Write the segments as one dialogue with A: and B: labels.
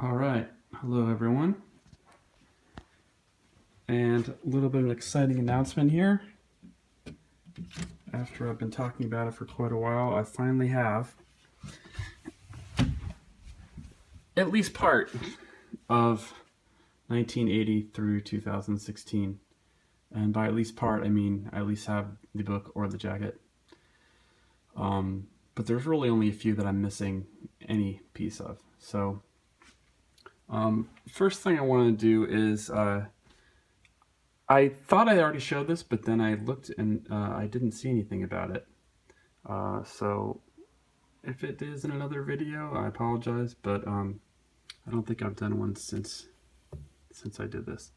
A: All right, hello everyone, and a little bit of an exciting announcement here. After I've been talking about it for quite a while, I finally have at least part of 1980 through 2016. And by at least part, I mean I at least have the book or the jacket. But there's really only a few that I'm missing any piece of. So, first thing I want to do is I thought I already showed this, but then I looked and I didn't see anything about it. So if it is in another video, I apologize, but I don't think I've done one since I did this.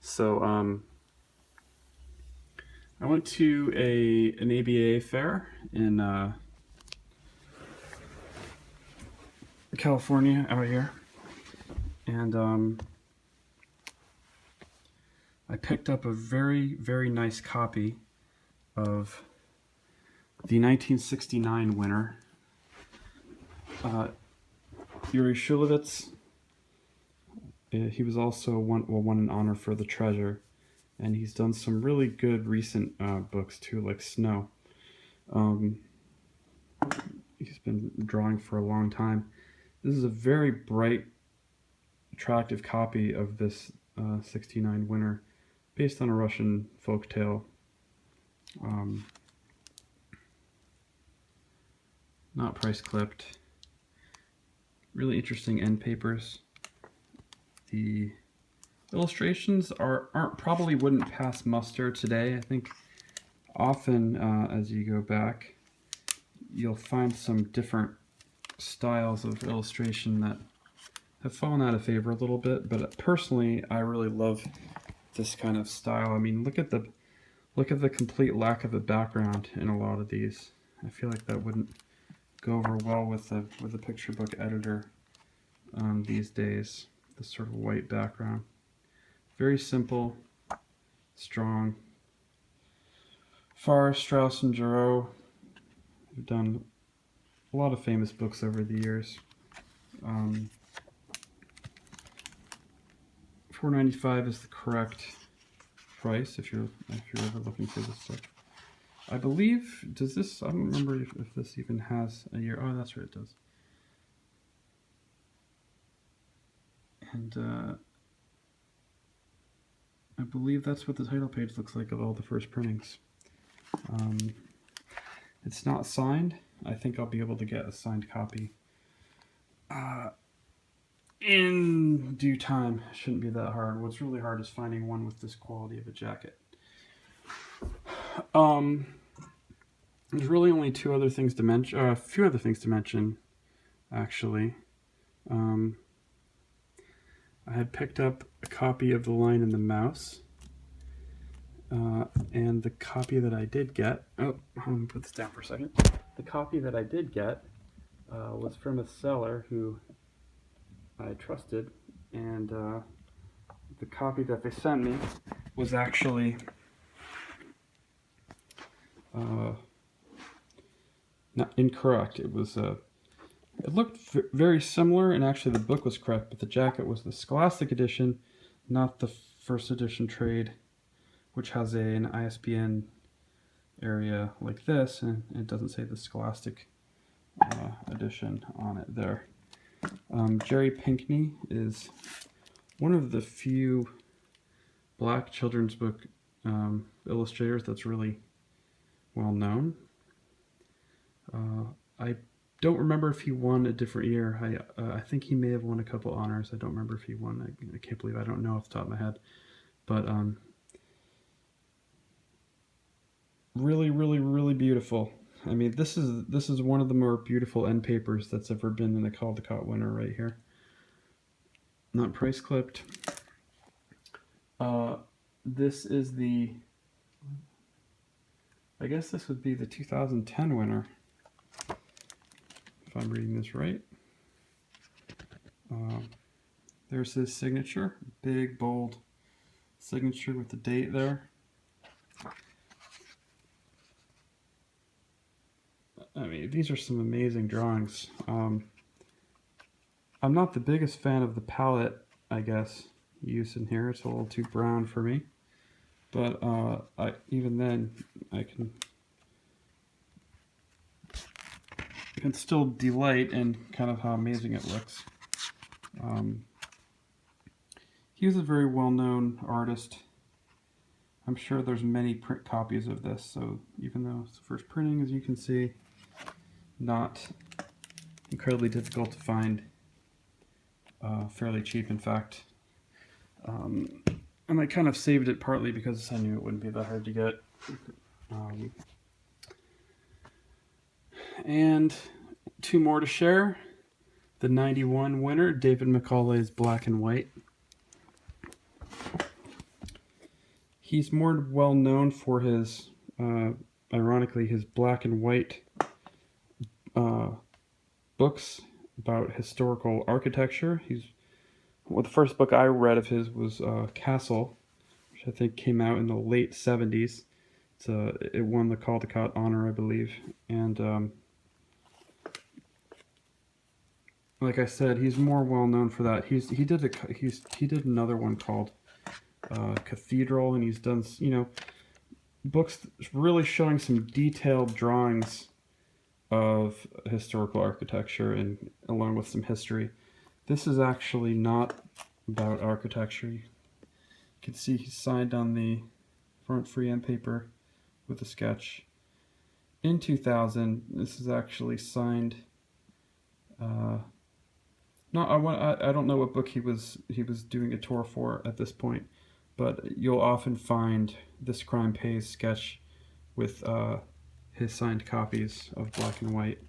A: So I went to an ABA fair in California out here, and I picked up a very, very nice copy of the 1969 winner, Shulevitz. He was also won an honor for The Treasure, and he's done some really good recent books too, like Snow. He's been drawing for a long time. This is a very bright, attractive copy of this 69 winner, based on a Russian folk tale. Not price clipped. Really interesting end papers. The illustrations probably wouldn't pass muster today. I think often as you go back, you'll find some different styles of illustration that have fallen out of favor a little bit. But personally, I really love this kind of style. I mean, look at the complete lack of a background in a lot of these. I feel like that wouldn't go over well with a picture book editor these days. This sort of white background. Very simple, strong. Farr, Straus, and Giroux have done a lot of famous books over the years. $4.95 is the correct price if you're ever looking for this book. I believe, I don't remember if this even has a year. Oh, that's right, it does. And I believe that's what the title page looks like of all the first printings. It's not signed. I think I'll be able to get a signed copy in due time. It shouldn't be that hard. What's really hard is finding one with this quality of a jacket. There's really only a few other things to mention, actually. I had picked up a copy of The Lion and the Mouse, and the copy that I did get, I'm going to put this down for a second. The copy that I did get was from a seller who I trusted, and the copy that they sent me was actually not incorrect. It was it looked very similar, and actually the book was correct, but the jacket was the Scholastic edition, not the first edition trade, which has an ISBN area like this, and it doesn't say the Scholastic edition on it there. Jerry Pinkney is one of the few black children's book illustrators that's really well known. I don't remember if he won a different year. I think he may have won a couple honors. I don't remember if he won. I can't believe I don't know off the top of my head. But really, really, really beautiful. I mean, this is one of the more beautiful end papers that's ever been in the Caldecott winner right here. Not price clipped. This is I guess this would be the 2010 winner, if I'm reading this right. There's his signature, big, bold signature with the date there. I mean, these are some amazing drawings. I'm not the biggest fan of the palette, I guess, used in here. It's a little too brown for me. But even then, I can still delight in kind of how amazing it looks. He was a very well-known artist. I'm sure there's many print copies of this, so even though it's the first printing, as you can see, not incredibly difficult to find, fairly cheap in fact. And I kind of saved it partly because I knew it wouldn't be that hard to get. And two more to share. The 91 winner, David Macaulay's Black and White. He's more well known for his, ironically, his black and white books about historical architecture. The first book I read of his was Castle, which I think came out in the late 70s. It won the Caldecott honor, I believe. And like I said, he's more well known for that. He did another one called Cathedral, and he's done, books really showing some detailed drawings of historical architecture and along with some history. This is actually not about architecture. You can see he's signed on the front free end paper with a sketch. In 2000, this is actually signed. I don't know what book he was doing a tour for at this point, but you'll often find this Crime Pays sketch with his signed copies of Black and White.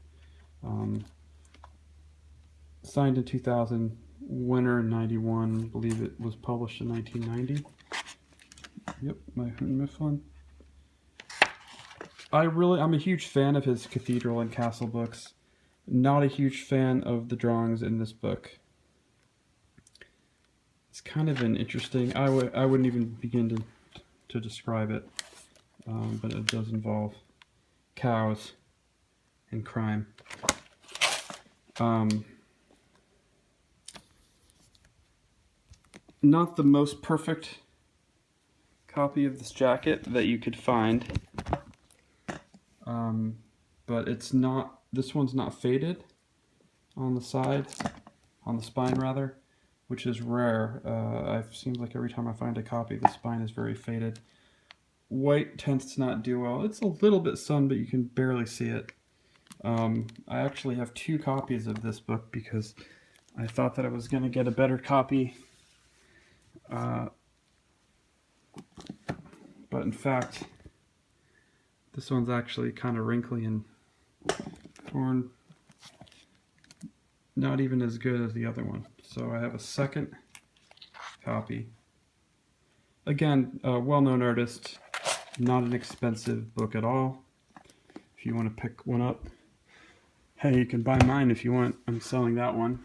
A: Signed in 2000, winner in 91, I believe it was published in 1990. Yep, my Mifflin. I'm a huge fan of his Cathedral and Castle books. Not a huge fan of the drawings in this book. It's kind of an interesting, I wouldn't even begin to describe it, but it does involve cows and crime. Not the most perfect copy of this jacket that you could find, but this one's not faded on the spine rather, which is rare. It seems like every time I find a copy, the spine is very faded. White tends to not do well. It's a little bit sun, but you can barely see it. I actually have two copies of this book because I thought that I was going to get a better copy. But in fact, this one's actually kind of wrinkly and torn. Not even as good as the other one. So I have a second copy. Again, a well-known artist, not an expensive book at all. If you want to pick one up, hey, you can buy mine if you want. I'm selling that one.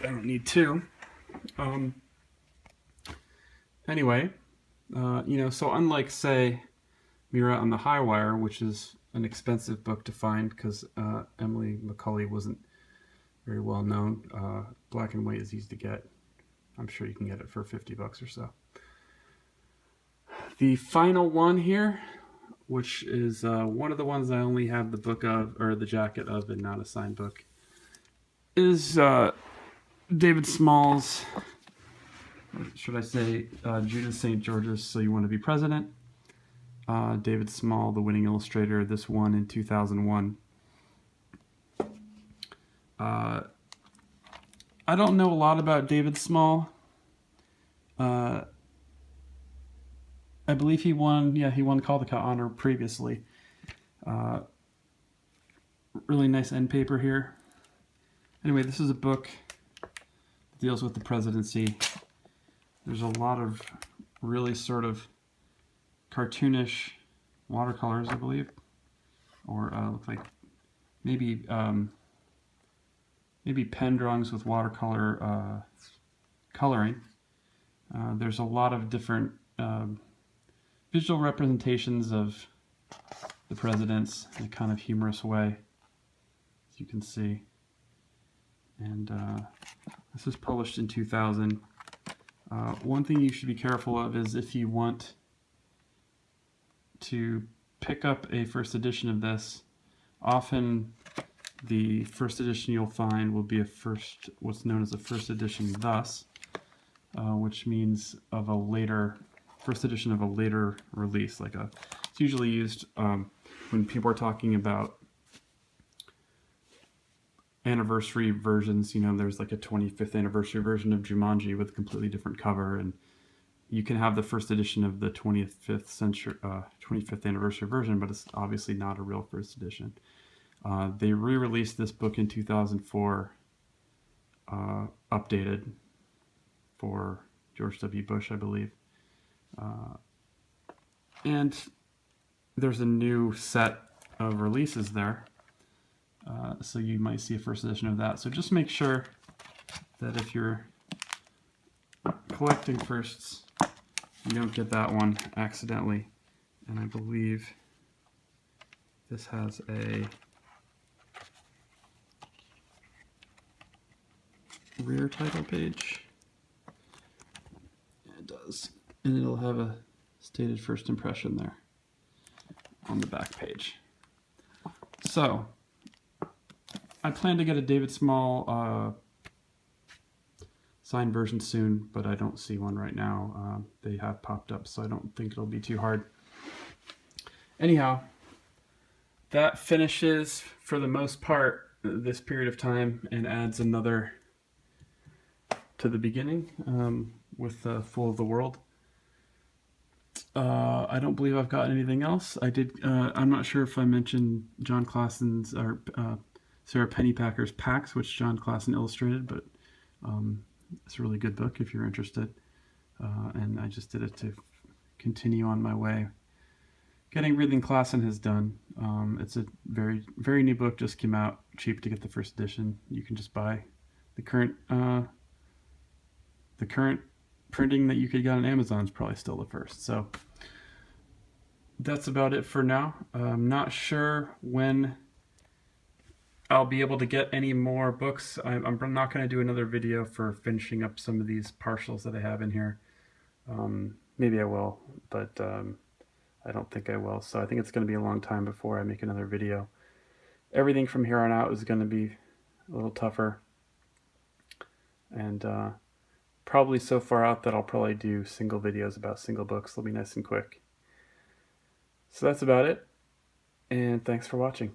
A: I don't need two. Anyway, so unlike, say, Mira on the High Wire, which is an expensive book to find because Emily Macaulay wasn't very well known, Black and White is easy to get. I'm sure you can get it for $50 or so. The final one here, which is one of the ones I only have the book of, or the jacket of, and not a signed book, is David Small's, or should I say, Judas St. George's So You Want to Be President. David Small, the winning illustrator, this one in 2001. I don't know a lot about David Small. I believe he won the Caldecott honor previously. Really nice end paper here. Anyway, this is a book that deals with the presidency. There's a lot of really sort of cartoonish watercolors, I believe, or look like maybe pen drawings with watercolor coloring. There's a lot of different visual representations of the presidents in a kind of humorous way, as you can see. and this was published in 2000. One thing you should be careful of is if you want to pick up a first edition of this, often the first edition you'll find will be what's known as a first edition thus, which means of a later, first edition of a later release. It's usually used when people are talking about anniversary versions. You know, there's like a 25th anniversary version of Jumanji with a completely different cover, and you can have the first edition of the 25th anniversary version, but it's obviously not a real first edition. They re-released this book in 2004, updated for George W. Bush, I believe. And there's a new set of releases there. So you might see a first edition of that. So just make sure that if you're collecting firsts, you don't get that one accidentally. And I believe this has a rear title page. It does. And it'll have a stated first impression there on the back page. So I plan to get a David Small signed version soon, but I don't see one right now. They have popped up, so I don't think it'll be too hard. Anyhow, that finishes, for the most part, this period of time and adds another to the beginning with Fool of the World. I don't believe I've got anything else. I'm not sure if I mentioned John Klassen's or Sarah Pennypacker's Pax, which John Klassen illustrated, but it's a really good book if you're interested. And I just did it to continue on my way. Getting everything Klassen has done. It's a very, very new book, just came out, cheap to get the first edition. You can just buy the current printing that you could get on Amazon is probably still the first. So that's about it for now. I'm not sure when I'll be able to get any more books. I'm not going to do another video for finishing up some of these partials that I have in here. Maybe I will, but I don't think I will. So I think it's going to be a long time before I make another video. Everything from here on out is going to be a little tougher. And probably so far out that I'll probably do single videos about single books. They'll be nice and quick. So that's about it. And thanks for watching.